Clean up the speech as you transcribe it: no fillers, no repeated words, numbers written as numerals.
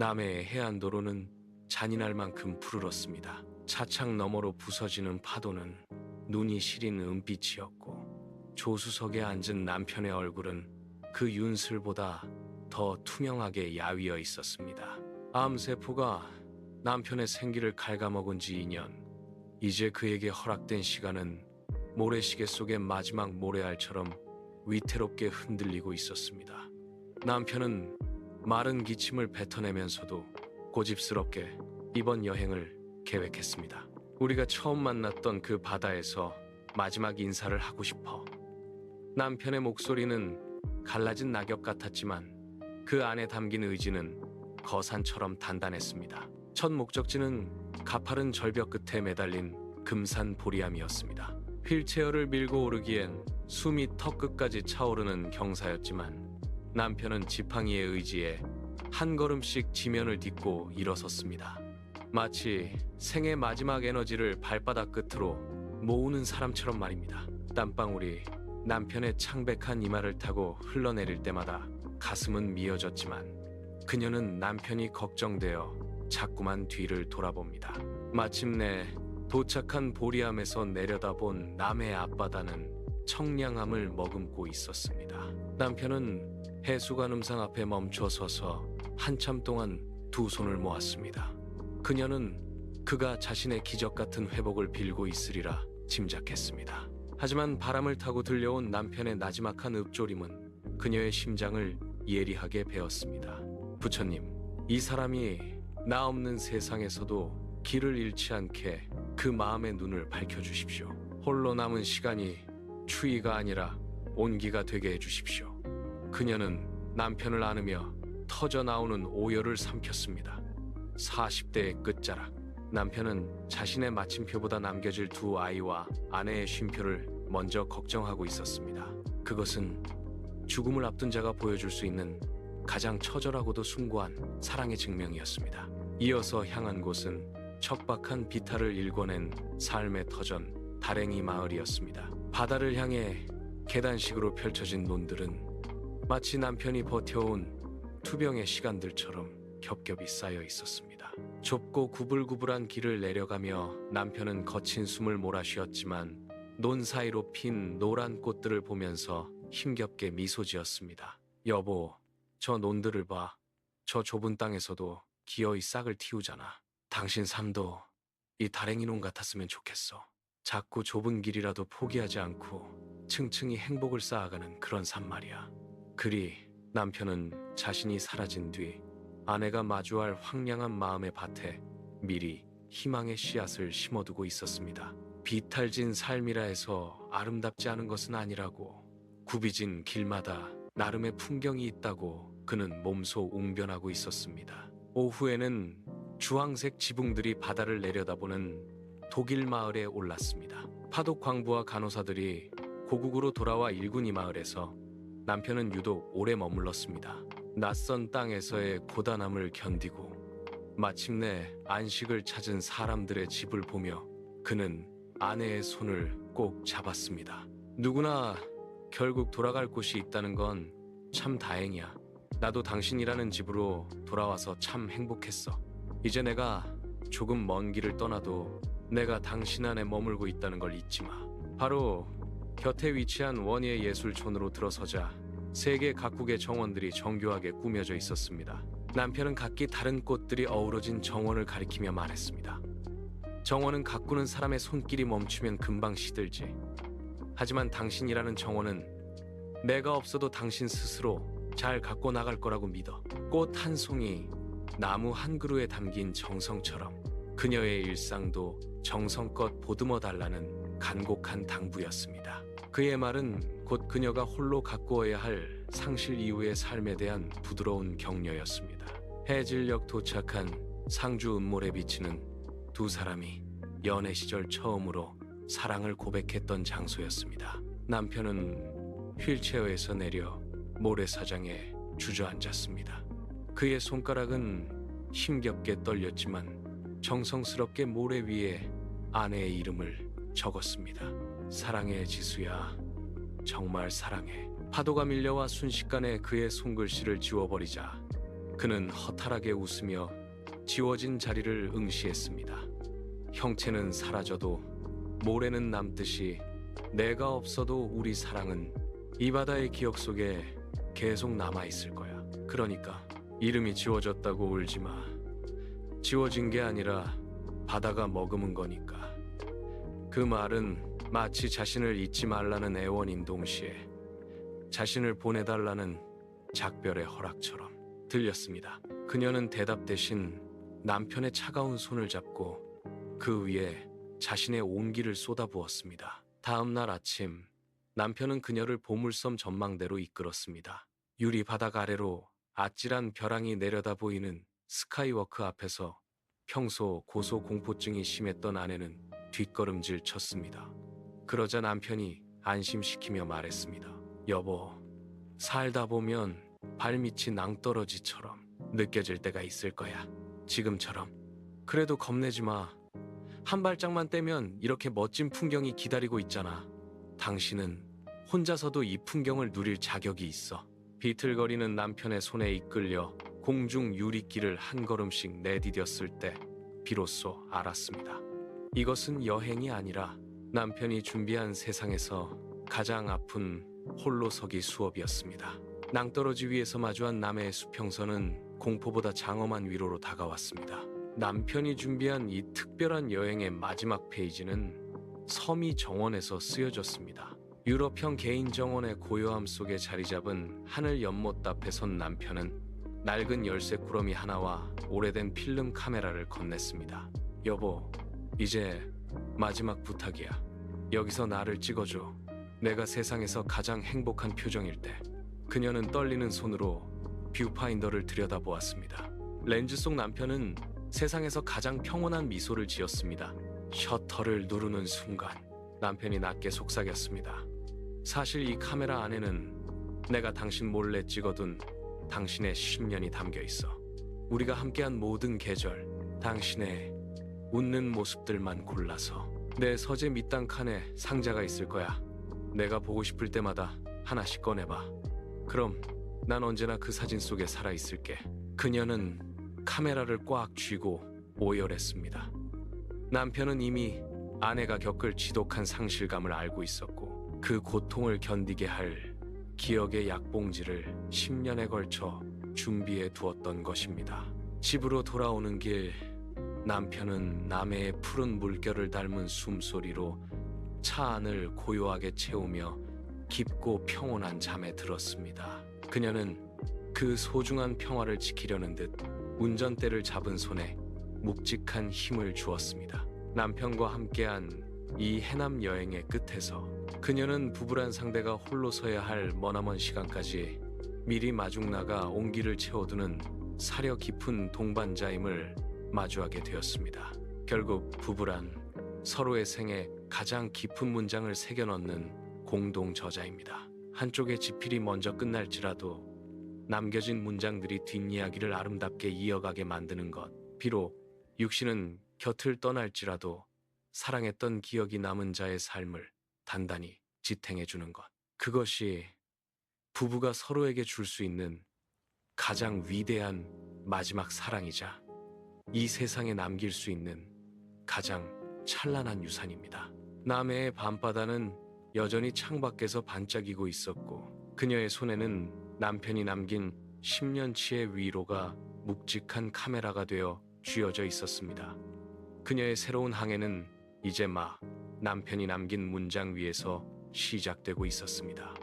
남해의 해안도로는 잔인할 만큼 푸르렀습니다. 차창 너머로 부서지는 파도는 눈이 시린 은빛이었고 조수석에 앉은 남편의 얼굴은 그 윤슬보다 더 투명하게 야위어 있었습니다. 암세포가 남편의 생기를 갉아먹은 지 2년. 이제 그에게 허락된 시간은 모래시계 속의 마지막 모래알처럼 위태롭게 흔들리고 있었습니다. 남편은 마른 기침을 뱉어내면서도 고집스럽게 이번 여행을 계획했습니다. 우리가 처음 만났던 그 바다에서 마지막 인사를 하고 싶어. 남편의 목소리는 갈라진 낙엽 같았지만 그 안에 담긴 의지는 거산처럼 단단했습니다. 첫 목적지는 가파른 절벽 끝에 매달린 금산 보리암이었습니다. 휠체어를 밀고 오르기엔 숨이 턱끝까지 차오르는 경사였지만 남편은 지팡이의 의지에 한 걸음씩 지면을 딛고 일어섰습니다. 마치 생의 마지막 에너지를 발바닥 끝으로 모으는 사람처럼 말입니다. 땀방울이 남편의 창백한 이마를 타고 흘러내릴 때마다 가슴은 미어졌지만 그녀는 남편이 걱정되어 자꾸만 뒤를 돌아봅니다. 마침내 도착한 보리암에서 내려다본 남해 앞바다는 청량함을 머금고 있었습니다. 남편은 해수관음상 앞에 멈춰 서서 한참 동안 두 손을 모았습니다. 그녀는 그가 자신의 기적 같은 회복을 빌고 있으리라 짐작했습니다. 하지만 바람을 타고 들려온 남편의 나지막한 읊조림은 그녀의 심장을 예리하게 베었습니다. 부처님, 이 사람이 나 없는 세상에서도 길을 잃지 않게 그 마음의 눈을 밝혀주십시오. 홀로 남은 시간이 추위가 아니라 온기가 되게 해주십시오. 그녀는 남편을 안으며 터져 나오는 오열을 삼켰습니다. 40대의 끝자락. 남편은 자신의 마침표보다 남겨질 두 아이와 아내의 쉼표를 먼저 걱정하고 있었습니다. 그것은 죽음을 앞둔 자가 보여줄 수 있는 가장 처절하고도 숭고한 사랑의 증명이었습니다. 이어서 향한 곳은 척박한 비탈을 일궈낸 삶의 터전 다랭이 마을이었습니다. 바다를 향해 계단식으로 펼쳐진 논들은 마치 남편이 버텨온 투병의 시간들처럼 겹겹이 쌓여 있었습니다. 좁고 구불구불한 길을 내려가며 남편은 거친 숨을 몰아쉬었지만 논 사이로 핀 노란 꽃들을 보면서 힘겹게 미소 지었습니다. 여보, 저 논들을 봐. 저 좁은 땅에서도 기어이 싹을 틔우잖아. 당신 삶도 이 다랭이 논 같았으면 좋겠어. 작고 좁은 길이라도 포기하지 않고 층층이 행복을 쌓아가는 그런 삶 말이야. 그리 남편은 자신이 사라진 뒤 아내가 마주할 황량한 마음의 밭에 미리 희망의 씨앗을 심어두고 있었습니다. 비탈진 삶이라 해서 아름답지 않은 것은 아니라고, 굽이진 길마다 나름의 풍경이 있다고 그는 몸소 웅변하고 있었습니다. 오후에는 주황색 지붕들이 바다를 내려다보는 독일 마을에 올랐습니다. 파독 광부와 간호사들이 고국으로 돌아와 일군 이 마을에서 남편은 유독 오래 머물렀습니다. 낯선 땅에서의 고단함을 견디고 마침내 안식을 찾은 사람들의 집을 보며 그는 아내의 손을 꼭 잡았습니다. 누구나 결국 돌아갈 곳이 있다는 건 참 다행이야. 나도 당신이라는 집으로 돌아와서 참 행복했어. 이제 내가 조금 먼 길을 떠나도 내가 당신 안에 머물고 있다는 걸 잊지 마. 바로 곁에 위치한 원예 예술촌으로 들어서자 세계 각국의 정원들이 정교하게 꾸며져 있었습니다. 남편은 각기 다른 꽃들이 어우러진 정원을 가리키며 말했습니다. 정원은 가꾸는 사람의 손길이 멈추면 금방 시들지. 하지만 당신이라는 정원은 내가 없어도 당신 스스로 잘 가꿔 나갈 거라고 믿어. 꽃 한 송이, 나무 한 그루에 담긴 정성처럼 그녀의 일상도 정성껏 보듬어 달라는 간곡한 당부였습니다. 그의 말은 곧 그녀가 홀로 가꾸어야 할 상실 이후의 삶에 대한 부드러운 격려였습니다. 해질녘 도착한 상주 은모래 비치는 두 사람이 연애 시절 처음으로 사랑을 고백했던 장소였습니다. 남편은 휠체어에서 내려 모래사장에 주저앉았습니다. 그의 손가락은 힘겹게 떨렸지만 정성스럽게 모래 위에 아내의 이름을 적었습니다. 사랑해, 지수야. 정말 사랑해. 파도가 밀려와 순식간에 그의 손글씨를 지워버리자 그는 허탈하게 웃으며 지워진 자리를 응시했습니다. 형체는 사라져도 모래는 남듯이 내가 없어도 우리 사랑은 이 바다의 기억 속에 계속 남아있을 거야. 그러니까 이름이 지워졌다고 울지 마. 지워진 게 아니라 바다가 머금은 거니까. 그 말은 마치 자신을 잊지 말라는 애원인 동시에 자신을 보내달라는 작별의 허락처럼 들렸습니다. 그녀는 대답 대신 남편의 차가운 손을 잡고 그 위에 자신의 온기를 쏟아부었습니다. 다음 날 아침, 남편은 그녀를 보물섬 전망대로 이끌었습니다. 유리 바닥 아래로 아찔한 벼랑이 내려다 보이는 스카이워크 앞에서 평소 고소공포증이 심했던 아내는 뒷걸음질 쳤습니다. 그러자 남편이 안심시키며 말했습니다. 여보, 살다 보면 발밑이 낭떠러지처럼 느껴질 때가 있을 거야. 지금처럼. 그래도 겁내지 마. 한 발짝만 떼면 이렇게 멋진 풍경이 기다리고 있잖아. 당신은 혼자서도 이 풍경을 누릴 자격이 있어. 비틀거리는 남편의 손에 이끌려 공중 유리길을 한 걸음씩 내디뎠을 때 비로소 알았습니다. 이것은 여행이 아니라 남편이 준비한 세상에서 가장 아픈 홀로서기 수업이었습니다. 낭떠러지 위에서 마주한 남해의 수평선은 공포보다 장엄한 위로로 다가왔습니다. 남편이 준비한 이 특별한 여행의 마지막 페이지는 섬이 정원에서 쓰여졌습니다. 유럽형 개인 정원의 고요함 속에 자리 잡은 하늘 연못 앞에 선 남편은 낡은 열쇠 꾸러미 하나와 오래된 필름 카메라를 건넸습니다. 여보, 이제 마지막 부탁이야. 여기서 나를 찍어줘. 내가 세상에서 가장 행복한 표정일 때. 그녀는 떨리는 손으로 뷰파인더를 들여다보았습니다. 렌즈 속 남편은 세상에서 가장 평온한 미소를 지었습니다. 셔터를 누르는 순간 남편이 낮게 속삭였습니다. 사실 이 카메라 안에는 내가 당신 몰래 찍어둔 당신의 10년이 담겨 있어. 우리가 함께한 모든 계절, 당신의 웃는 모습들만 골라서. 내 서재 밑단 칸에 상자가 있을 거야. 내가 보고 싶을 때마다 하나씩 꺼내봐. 그럼 난 언제나 그 사진 속에 살아있을게. 그녀는 카메라를 꽉 쥐고 오열했습니다. 남편은 이미 아내가 겪을 지독한 상실감을 알고 있었고 그 고통을 견디게 할 기억의 약봉지를 10년에 걸쳐 준비해 두었던 것입니다. 집으로 돌아오는 길, 남편은 남해의 푸른 물결을 닮은 숨소리로 차 안을 고요하게 채우며 깊고 평온한 잠에 들었습니다. 그녀는 그 소중한 평화를 지키려는 듯 운전대를 잡은 손에 묵직한 힘을 주었습니다. 남편과 함께한 이 해남 여행의 끝에서 그녀는 부부란 상대가 홀로 서야 할 머나먼 시간까지 미리 마중나가 온기를 채워두는 사려 깊은 동반자임을 마주하게 되었습니다. 결국 부부란 서로의 생에 가장 깊은 문장을 새겨 넣는 공동 저자입니다. 한쪽의 지필이 먼저 끝날지라도 남겨진 문장들이 뒷이야기를 아름답게 이어가게 만드는 것. 비록 육신은 곁을 떠날지라도 사랑했던 기억이 남은 자의 삶을 단단히 지탱해주는 것. 그것이 부부가 서로에게 줄 수 있는 가장 위대한 마지막 사랑이자 이 세상에 남길 수 있는 가장 찬란한 유산입니다. 남해의 밤바다는 여전히 창밖에서 반짝이고 있었고 그녀의 손에는 남편이 남긴 10년치의 위로가 묵직한 카메라가 되어 쥐어져 있었습니다. 그녀의 새로운 항해는 이제 막 남편이 남긴 문장 위에서 시작되고 있었습니다.